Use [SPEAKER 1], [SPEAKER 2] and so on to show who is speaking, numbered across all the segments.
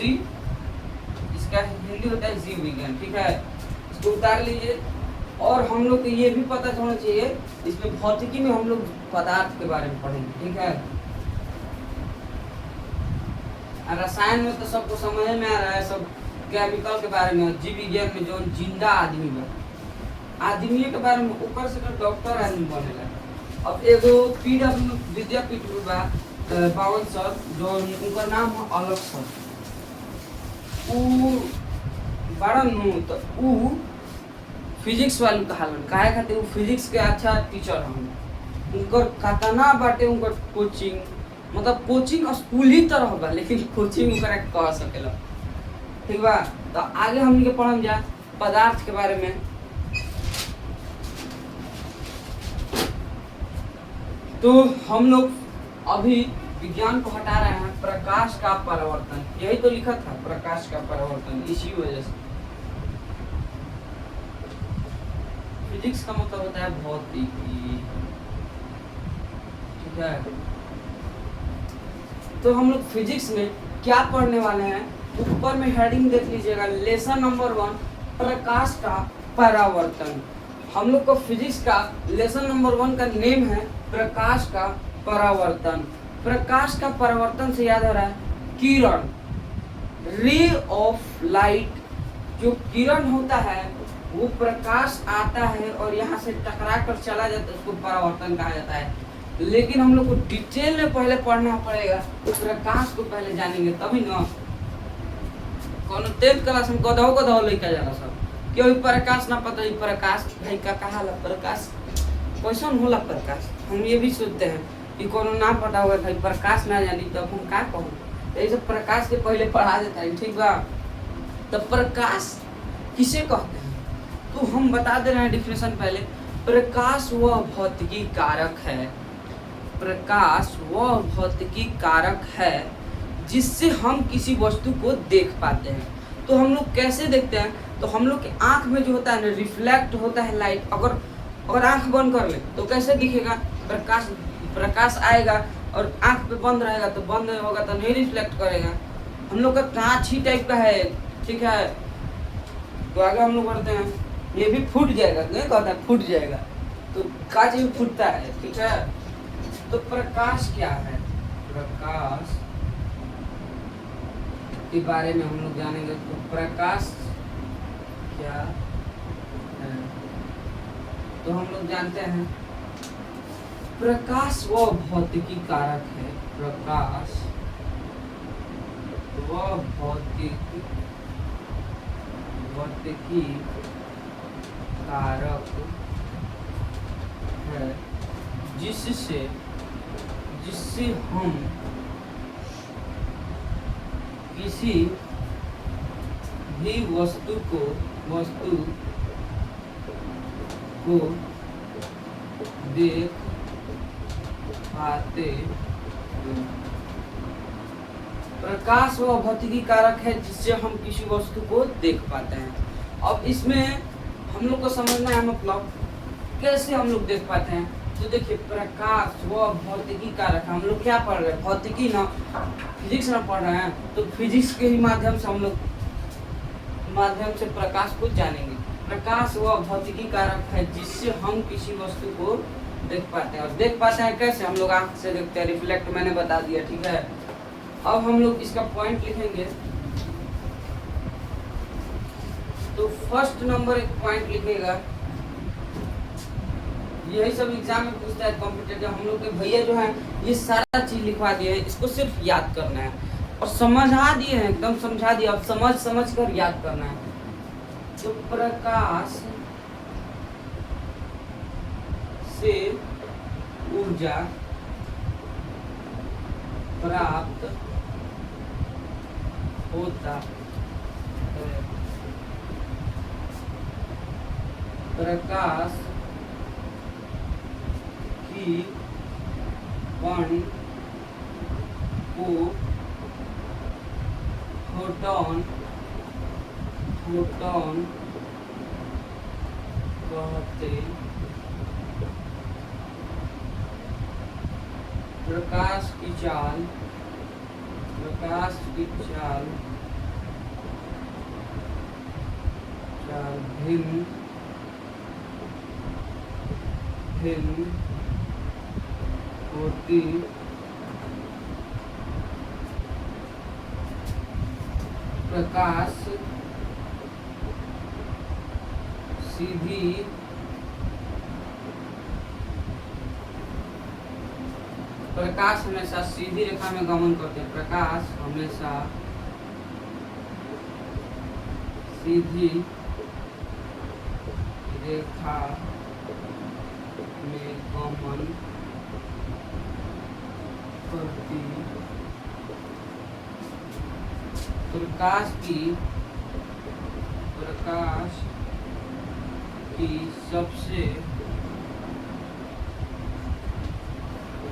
[SPEAKER 1] जी, इसका हिंदी होता है जीव विज्ञान, ठीक है, इसको उतार लीजिए। और हम लोग को ये भी पता होना चाहिए, इसमें भौतिकी में हम लोग पदार्थ के बारे में पढ़ेंगे, ठीक है। रसायन में तो सबको समझ में आ रहा है, सब केमिकल के बारे में। जीव विज्ञान में जो जिंदा आदमी बा, आदमी के बारे में ऊपर से तो डॉक्टर आदमी बनेला। अब एगो पीडब्ल्यू विद्यापीठ में बा पावन सर, जो उनका नाम है अलग सर, उ बड़ा नु तो उ फिजिक्स वाले कहालन काहे खातिर उ फिजिक्स के अच्छा टीचर हम। उनकर कतना बाटे उनकर कोचिंग, मतलब कोचिंग स्कूल ही तरह बा, लेकिन कोचिंग उनकर कह सकेला, ठीक बा। तो आगे हमनी के पढ़म जा पदार्थ के बारे में। तो हम लोग अभी विज्ञान को हटा रहे हैं, प्रकाश का परावर्तन, यही तो लिखा था, प्रकाश का परावर्तन। इसी वजह से फिजिक्स का मतलब होता है भौतिकी, ठीक है। तो हम लोग फिजिक्स में क्या पढ़ने वाले हैं, ऊपर में हेडिंग देख लीजिएगा, लेसन नंबर 1 प्रकाश का परावर्तन। हम लोग को फिजिक्स का लेसन नंबर 1 का नेम है प्रकाश का परावर्तन। प्रकाश का परावर्तन से याद आ रहा है किरण, रे ऑफ लाइट। जो किरण होता है वो प्रकाश आता है और यहाँ से टकरा कर चला जाता है, उसको परावर्तन कहा जाता है। लेकिन हम लोग को डिटेल में पहले पढ़ना पड़ेगा, तो प्रकाश को पहले जानेंगे तभी ना। कौन 10th क्लास में गधो लेके जाला सब, क्यों प्रकाश ना पता, प्रकाश भाई का कहा ला प्रकाश कैसन होला प्रकाश। हम ये भी सोचते हैं कि कोनो ना पता होगा भाई, प्रकाश ना जानी तो हम का कहूँ। तो ये सब प्रकाश के पहले पढ़ा देता है, ठीक बा। तो प्रकाश किसे कहते हैं, तो हम बता दे रहे हैं डिफिनेशन पहले। प्रकाश वह भौतिकी कारक है, प्रकाश वह भौतिकी कारक है जिससे हम किसी वस्तु को देख पाते हैं। तो हम लोग कैसे देखते हैं, तो हम लोग के आँख में जो होता है ना, रिफ्लेक्ट होता है लाइट। अगर आँख बंद कर ले तो कैसे दिखेगा, प्रकाश आएगा, और आँख पे बंद रहेगा तो बंद होगा तो नहीं रिफ्लेक्ट करेगा। हम लोग का कांच ही टाइप का है, ठीक है। तो आगे हम लोग बढ़ते हैं, ये भी फूट जाएगा, नहीं कहता है फूट जाएगा, तो कांच भी फूटता है, ठीक है। तो प्रकाश क्या है, प्रकाश के बारे में हम लोग जानेंगे। तो प्रकाश क्या है, तो हम लोग जानते हैं प्रकाश वह भौतिकी कारक है, प्रकाश वह भौतिकी कारक है जिससे हम किसी भी वस्तु को देख पाते हैं। प्रकाश वह भौतिकी कारक है जिससे हम किसी वस्तु को देख पाते हैं। अब इसमें हम लोग को समझना है, मतलब कैसे हम लोग देख पाते हैं। तो देखिए, प्रकाश वह भौतिकी कारक है। हम लोग क्या पढ़ रहे हैं, भौतिकी ना, फिजिक्स ना पढ़ रहे हैं, तो फिजिक्स के ही माध्यम से हम लोग प्रकाश को जानेंगे। प्रकाश वह भौतिकी कारक है जिससे हम किसी वस्तु को देख पाते हैं। और देख पाते हैं कैसे, हम लोग आँख से देखते हैं, रिफ्लेक्ट मैंने बता दिया, ठीक है। अब हम लोग इसका पॉइंट लिखेंगे। तो फर्स्ट नंबर एक पॉइंट लिखेगा, यही सब एग्जाम में पूछता है कॉम्पिटेटिव। हम लोग के भैया जो है ये सारा चीज लिखवा दिए हैं, इसको सिर्फ याद करना है और समझा दिए हैं, एकदम समझा दिया। अब समझ कर याद करना है। तो प्रकाश से ऊर्जा प्राप्त होता है। प्रकाश की कण को फोटॉन कहते। प्रकाश की चाल प्रकाश की चाल चाल भिन्न भिन्न होती प्रकाश सीधी प्रकाश हमेशा सीधी रेखा में गमन करते हैं। प्रकाश हमेशा सीधी रेखा में गमन करती प्रकाश की सबसे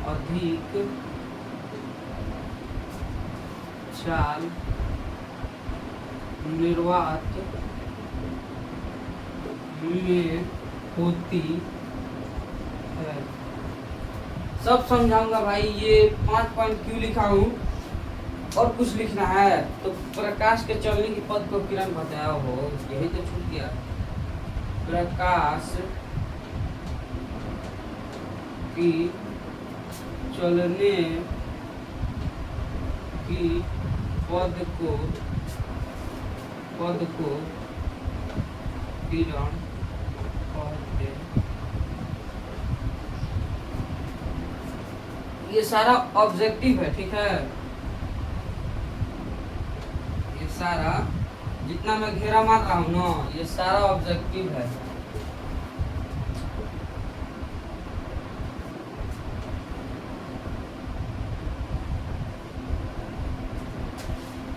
[SPEAKER 1] अधिक चाल निर्वात में होती है। सब समझाऊंगा भाई, ये 5 पॉइंट क्यों लिखा हूँ और कुछ लिखना है तो प्रकाश के चलने की पथ को किरण बताया हो, यही तो छूट गया। प्रकाश की चलने की पद को किरण कहते हैं। ये सारा ऑब्जेक्टिव है, ठीक है। ये सारा जितना मैं घेरा मार रहा हूँ ना, ये सारा ऑब्जेक्टिव है।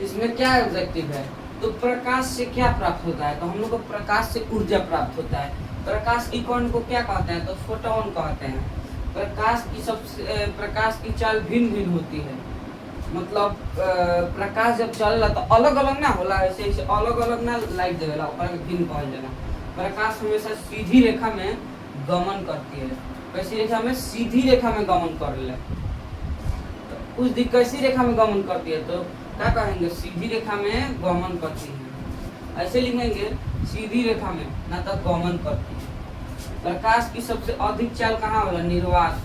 [SPEAKER 1] इसमें क्या ऑब्जेक्टिव है, तो प्रकाश से क्या प्राप्त होता है, तो हम लोग को प्रकाश से ऊर्जा प्राप्त होता है। प्रकाश की कण को क्या कहते हैं, तो फोटोन कहते हैं। प्रकाश की चाल भिन्न भिन्न होती है, मतलब प्रकाश जब चल तो अलग अलग ना होला, ऐसे ऐसे अलग अलग ना लाइट देवेला, भिन्न कहल जाला। प्रकाश हमेशा सीधी रेखा में गमन करती है। कैसी रेखा में? सीधी रेखा में गमन कर ले। तो उस कैसी रेखा में गमन करती है, तो क्या कहेंगे? सीधी रेखा में गमन करती है। ऐसे लिखेंगे, सीधी रेखा में ना तो गमन करती है। प्रकाश की सबसे अधिक चाल कहाँ होला? निर्वात।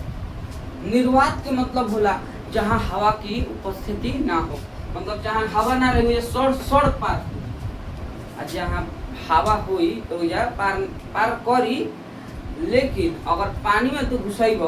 [SPEAKER 1] निर्वात के मतलब होला जहाँ हवा की उपस्थिति ना हो, मतलब जहाँ हवा ना रही, सड़ पार, जहाँ हवा हुई तो या पार करी। लेकिन अगर पानी में तो घुसैब